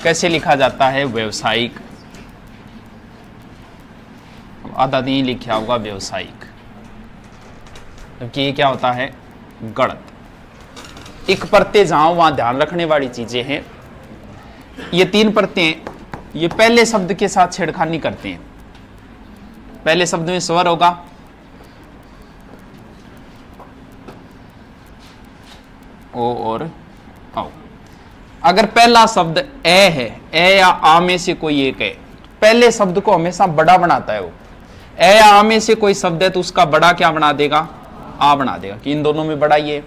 कैसे लिखा जाता है? व्यवसायिक। आधा नहीं लिखा होगा व्यवसायिक, क्योंकि ये क्या होता है? गणत। एक प्रत्यय जहां वहां ध्यान रखने वाली चीजें हैं। ये तीन प्रत्यय ये पहले शब्द के साथ छेड़खानी करते हैं। पहले शब्द में स्वर होगा, ओ और औ। अगर पहला शब्द ए है, ए या आ में से कोई एक है, पहले शब्द को हमेशा बड़ा बनाता है वो। ए या आ में से कोई शब्द है तो उसका बड़ा क्या बना देगा? आ बना देगा, कि इन दोनों में बड़ा ये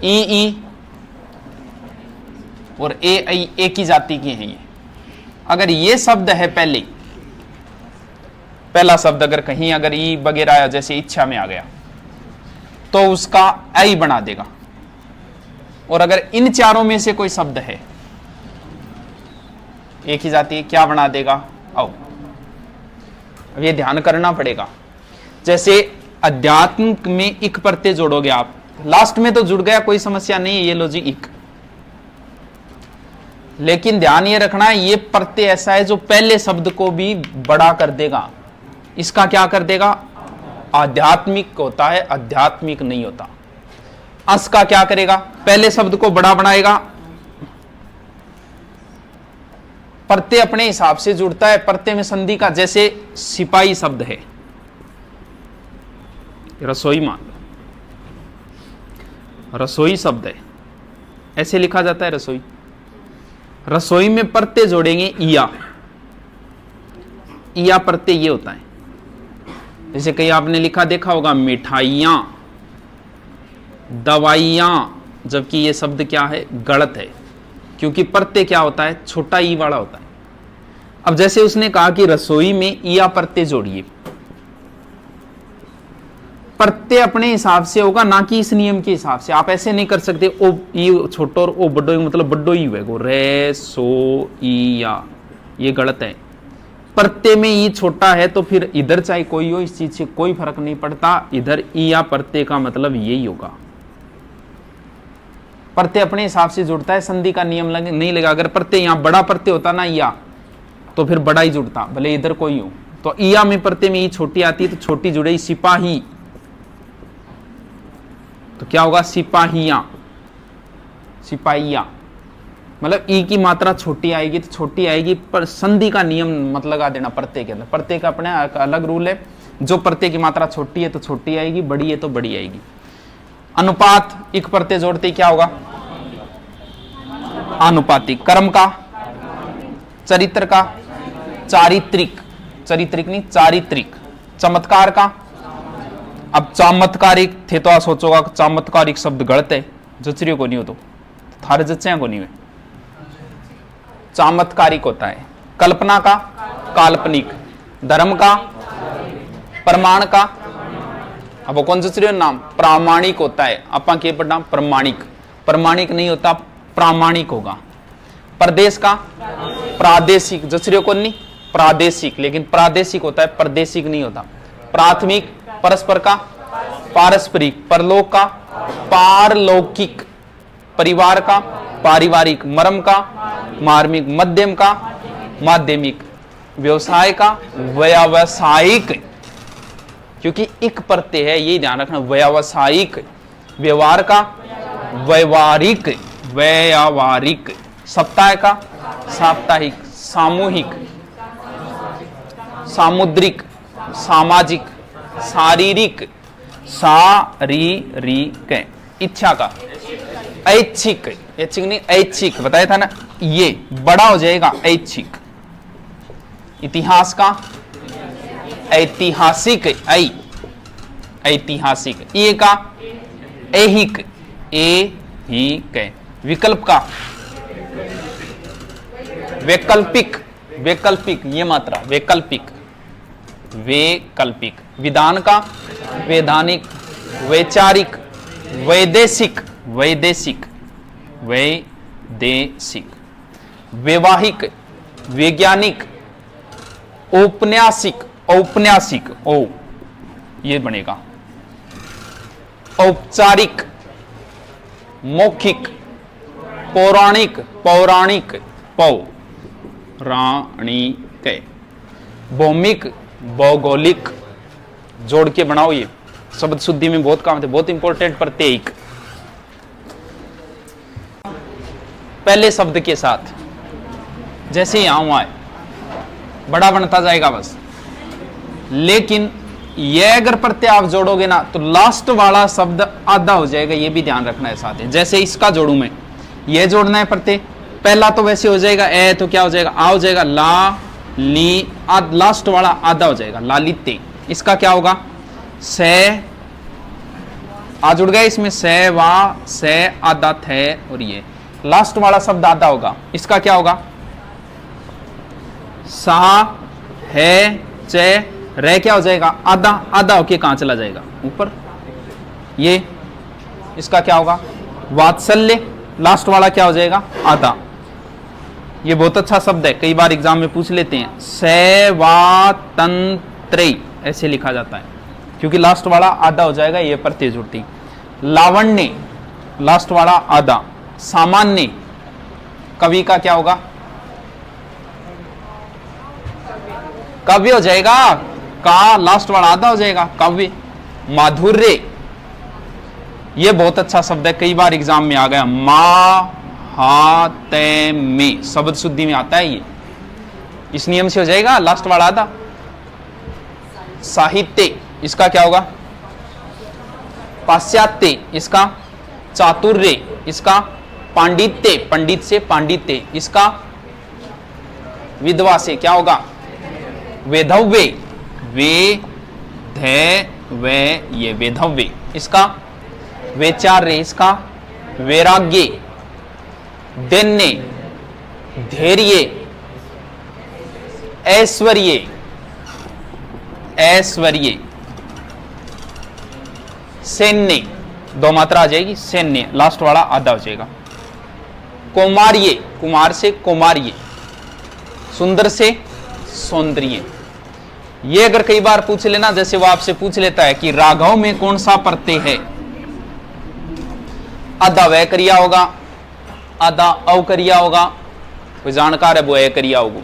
ई और ए आई एक ही जाति की है ये। अगर ये शब्द है पहला शब्द अगर कहीं अगर ई वगैरह जैसे इच्छा में आ गया तो उसका आई बना देगा। और अगर इन चारों में से कोई शब्द है एक ही जाति, क्या बना देगा? औ। अब ये ध्यान करना पड़ेगा। जैसे अध्यात्म में इक प्रत्यय जोड़ोगे आप, लास्ट में तो जुड़ गया, कोई समस्या नहीं है, ये लो जी इक। लेकिन ध्यान ये रखना है, ये प्रत्यय ऐसा है जो पहले शब्द को भी बड़ा कर देगा। इसका क्या कर देगा? आध्यात्मिक होता है, आध्यात्मिक नहीं होता। अस का क्या करेगा? पहले शब्द को बड़ा बनाएगा। प्रत्यय अपने हिसाब से जुड़ता है, प्रत्यय में संधि का, जैसे सिपाही शब्द है, रसोई मान लो, रसोई शब्द है, ऐसे लिखा जाता है रसोई। रसोई में प्रत्यय जोड़ेंगे इया, इया प्रत्यय ये होता है। जैसे कहीं आपने लिखा देखा होगा मिठाइयां, दवाइयां, जबकि ये शब्द क्या है? गलत है, क्योंकि प्रत्यय क्या होता है? छोटा ई वाला होता है। अब जैसे उसने कहा कि रसोई में इया प्रत्यय जोड़िए, प्रत्यय अपने हिसाब से होगा, ना कि इस नियम के हिसाब से। आप ऐसे नहीं कर सकते ओ ई छोटो और ओ बड्डो मतलब बड्डो ही हुएगा, रे सो ई या, ये गलत है। प्रत्यय में ई छोटा है तो फिर इधर चाहे कोई हो, इस चीज से कोई फर्क नहीं पड़ता, इधर ई या प्रत्यय का मतलब यही होगा। प्रत्यय अपने हिसाब से जुड़ता है, संधि का नियम नहीं लगा। अगर प्रत्यय यहां बड़ा प्रत्यय होता ना या, तो फिर बड़ा ही जुड़ता, भले इधर कोई हो। तो इया में प्रत्यय में ई छोटी आती है तो छोटी जुड़ेगी, सिपाही, तो क्या होगा? सिपाहियां, सिपाहिया, मतलब ई की मात्रा छोटी आएगी तो छोटी आएगी, पर संधि का नियम मत लगा देना प्रत्यय के अंदर। प्रत्यय का अपने अलग रूल है, जो प्रत्यय की मात्रा छोटी है तो छोटी आएगी, बड़ी है तो बड़ी आएगी। अनुपात, इक प्रत्यय जोड़ते क्या होगा? आनुपातिक। कर्म का, चरित्र का, चारित्रिक, चारित्रिक नहीं चारित्रिक। चमत्कार का, अब चमत्कारिक थे तो आप सोचोगा चमत्कारिक शब्द गलत है, जचरियो को नहीं हो तो थारे जच्चे को नहीं है, चमत्कारिक होता है। कल्पना का, काल्पनिक। धर्म का, प्रमाण का, अब कौन जचरियो नाम? प्रामाणिक होता है। अपा के पढ़ना प्रमाणिक, प्रमाणिक नहीं होता, प्रामाणिक होगा। प्रदेश का, प्रादेशिक, जचरियो को नहीं प्रादेशिक, लेकिन प्रादेशिक होता है, प्रदेशिक नहीं होता। प्राथमिक, परस्पर का, पारस्परिक। परलोक का, पारलौकिक। परिवार का, पारिवारिक। मर्म का, मार्मिक। मध्यम का, माध्यमिक। व्यवसाय का, व्यावसायिक, क्योंकि एक प्रत्यय है, ये ध्यान रखना, व्यावसायिक। व्यवहार का, व्यवहारिक, व्यावहारिक। सप्ताह का, साप्ताहिक। सामूहिक, सामुद्रिक, सामाजिक। शारीरिक, शारीरिक। इच्छा का, ऐच्छिक, ऐच्छिक नहीं ऐच्छिक, बताया था ना, ये बड़ा हो जाएगा ऐच्छिक। इतिहास का, ऐतिहासिक, ऐतिहासिक। ये का, ऐहिक, ऐहिक। विकल्प का, वैकल्पिक, वैकल्पिक, ये मात्रा वैकल्पिक, वैकल्पिक। विधान का, वैधानिक, वैचारिक, वैदेशिक, वैदेशिक, वैदेशिक। वैवाहिक, वैज्ञानिक, औपन्यासिक, औपन्यासिक, ओ ये बनेगा। औपचारिक, मौखिक, पौराणिक, पौराणिक, पौराणिक। भौमिक, भौगोलिक, जोड़ के बनाओ, ये शब्द शुद्धि में बहुत काम थे, बहुत इंपॉर्टेंट प्रत्येक पहले शब्द के साथ, जैसे यहां हुआ है बड़ा बनता जाएगा बस। लेकिन ये अगर प्रत्यय आप जोड़ोगे ना तो लास्ट वाला शब्द आधा हो जाएगा, ये भी ध्यान रखना है साथ ही। जैसे इसका जोड़ू मैं, ये जोड़ना है प्रत्यय, पहला तो वैसे हो जाएगा ए, तो क्या हो जाएगा आ हो जाएगा, ला ली, लास्ट वाला आधा हो जाएगा, लालिते। इसका क्या होगा, से आ जुड़ गया इसमें, से वा से आधा थे, और ये लास्ट वाला शब्द आधा होगा। इसका क्या होगा, सा है चे रे, क्या हो जाएगा आधा, आधा होके कहां चला जाएगा ऊपर। ये इसका क्या होगा, वात्सल्य, लास्ट वाला क्या हो जाएगा आधा। ये बहुत अच्छा शब्द है, कई बार एग्जाम में पूछ लेते हैं। सेवातंत्रे ऐसे लिखा जाता है क्योंकि लास्ट वाला आधा हो जाएगा, ये प्रत्यय जुड़ती। लावण्य, लास्ट वाला आधा। सामान्य, कवि का क्या होगा, काव्य हो जाएगा, का लास्ट वाला आधा हो जाएगा, काव्य। माधुर्य, ये बहुत अच्छा शब्द है, कई बार एग्जाम में आ गया, माहाते में शब्द शुद्धि में आता है ये, इस नियम से हो जाएगा लास्ट वाला आधा। साहित्य, इसका क्या होगा, पाश्चात्य, इसका चातुर्य, इसका पांडित्य, पंडित से पांडित्य, इसका विधवा से क्या होगा, वेधव्य, वे धे वे, ये वेधव्य। इसका वैचार्य, इसका वैराग्य। दैन्य, धैर्य। ऐश्वर्य, ऐश्वर्य। सैन्य, दो मात्रा आ जाएगी, सैन्य, लास्ट वाला आधा हो जाएगा। कौमार्य, कुमार से कौमार्य। सुंदर से सौंदर्य। ये अगर कई बार पूछ लेना, जैसे वो आपसे पूछ लेता है कि राघव में कौन सा प्रत्यय है, आधा वह क्रिया होगा, आधा अव क्रिया होगा, कोई जानकार है वो ए क्रिया होगा।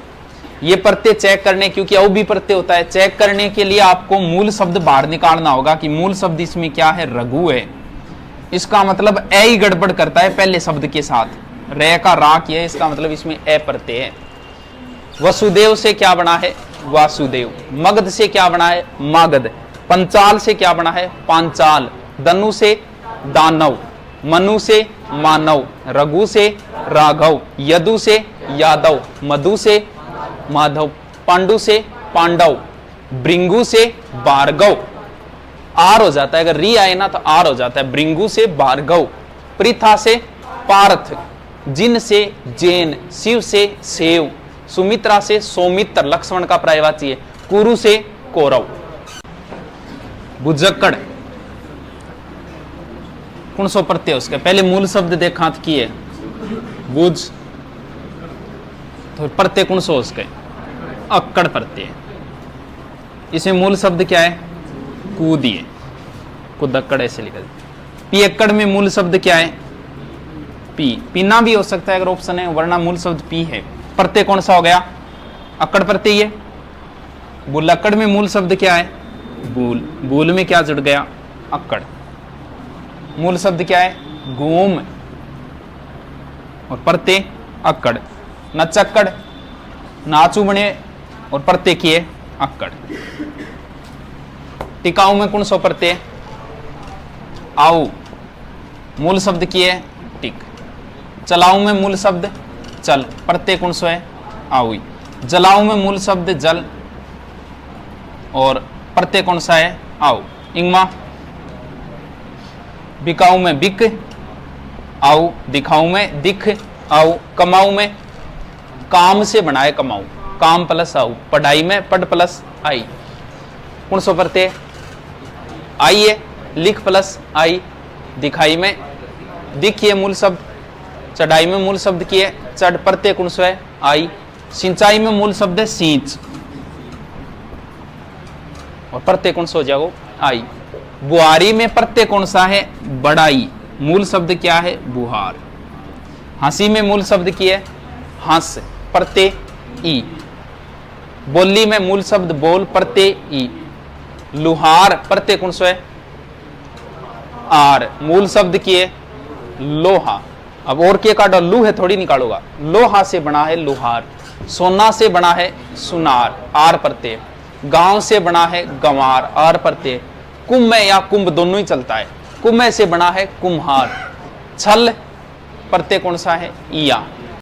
ये प्रत्यय चेक करने, क्योंकि अव भी प्रत्यय होता है, चेक करने के लिए आपको मूल शब्द बाहर निकालना होगा कि मूल शब्द इसमें क्या है, रघु है। इसका मतलब ए ही गड़बड़ करता है पहले शब्द के साथ, रे का रा किया है, इसका मतलब इसमें ए प्रत्यय है। वसुदेव से क्या बना है, वासुदेव। मगध से क्या बना है, मागध। पंचाल से क्या बना है, पांचाल। दनु से दानव। मनु से मानव। रघु से राघव। यदु से यादव। मधु से माधव। पांडु से पांडव। भृंगु से भार्गव। आर हो जाता है, अगर री आए ना तो आर हो जाता है, भृंगु से भार्गव। पृथा से पार्थ। जिन से जैन। शिव से सेव। सुमित्रा से सौमित्र, लक्ष्मण का पर्यायवाची है। कुरु से कौरव। बुजक्कड़, कौन सो प्रत्यय उसके, पहले मूल शब्द देखा किए, बुझ, तो प्रत्यय कौन सो उसके, अक्कड़ प्रत्यय। इसमें मूल शब्द क्या है, कूदिए, कुदक्कड़ ऐसे लिखा। पियक्कड़ में मूल शब्द क्या है, पी। पीना भी हो सकता है अगर ऑप्शन है, वरना मूल शब्द पी है। प्रत्यय कौन सा हो गया, अक्कड़ प्रत्यय है। बुलक्कड़ में मूल शब्द क्या है, बूल। बूल में क्या जुड़ गया, अक्कड़। मूल शब्द क्या है, घूम, और प्रत्यय अक्कड़। नचक्कड़, नाचू बने, और प्रत्यय किए अक्कड़। टिकाऊ में कौन सा प्रत्यय, आओ। मूल शब्द किए टिक। चलाऊ में मूल शब्द चल, प्रत्यय कौन सा है, आओ। जलाऊ में मूल शब्द जल, और प्रत्यय कौन सा है, आओ। इंगमा। बिकाऊ में बिक, आओ। दिखाऊ में दिख, आओ। कमाऊ में काम से बनाए कमाऊ, काम प्लस आओ। पढ़ाई में पढ़ प्लस आई, कौन सा प्रत्यय, आई है। लिख प्लस आई। दिखाई में दिखिए मूल शब्द। चढ़ाई में मूल शब्द की है चढ़, प्रत्यय कौन सा है, आई। सिंचाई में मूल शब्द है सींच, और प्रत्यय कौन सा हो जाएगा, आई। बुहारी में प्रत्यय कौन सा है, बड़ाई। मूल शब्द क्या है, बुहार। हंसी में मूल शब्द की है हंस, प्रत्यय ई। बोली में मूल शब्द बोल, प्रत्यय ई। लुहार प्रत्यय कौन सो है आर, मूल शब्द की है लोहा। अब और के काटो, लू है थोड़ी निकालोगा। लोहा से बना है लुहार, सोना से बना है सुनार, आर प्रत्यय। गांव से बना है गंवार, आर प्रत्यय। कुंभ या कुंभ दोनों ही चलता है। कुंभ से बना है कुम्हार। छल प्रत्यय कौन सा है ईया।